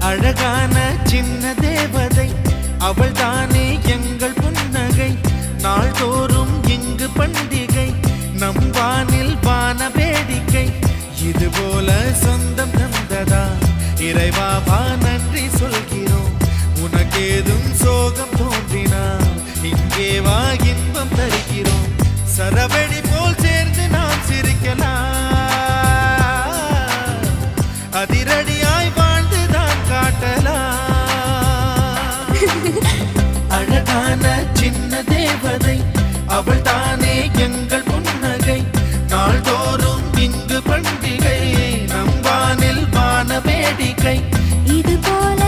அழகான சின்ன தேவதை அவள் தானே எங்கள் புன்னகை. நாள்தோறும் இங்கு பண்டிகை, நம் வானில் வான வேடிக்கை. இதுபோல சொந்தம் தந்ததா இறைவாவா நன்றி சொல்கிறோம். உனக்கேதும் சோகம் தோன்றினால் இங்கே வா இன்பம் தருகிறோம். சரவெடி போல் சேர்ந்து நாம் சிரிக்கலாம், அதிரடியாய் வாழ்ந்துதான் காட்டலாம். அழகான சின்ன தேவதை அவள் தானே எங்கள் புன்னகை. நாள்தோறும் இங்கு பண்டிகை, நம் வானில் வான வேடிக்கை. இது போல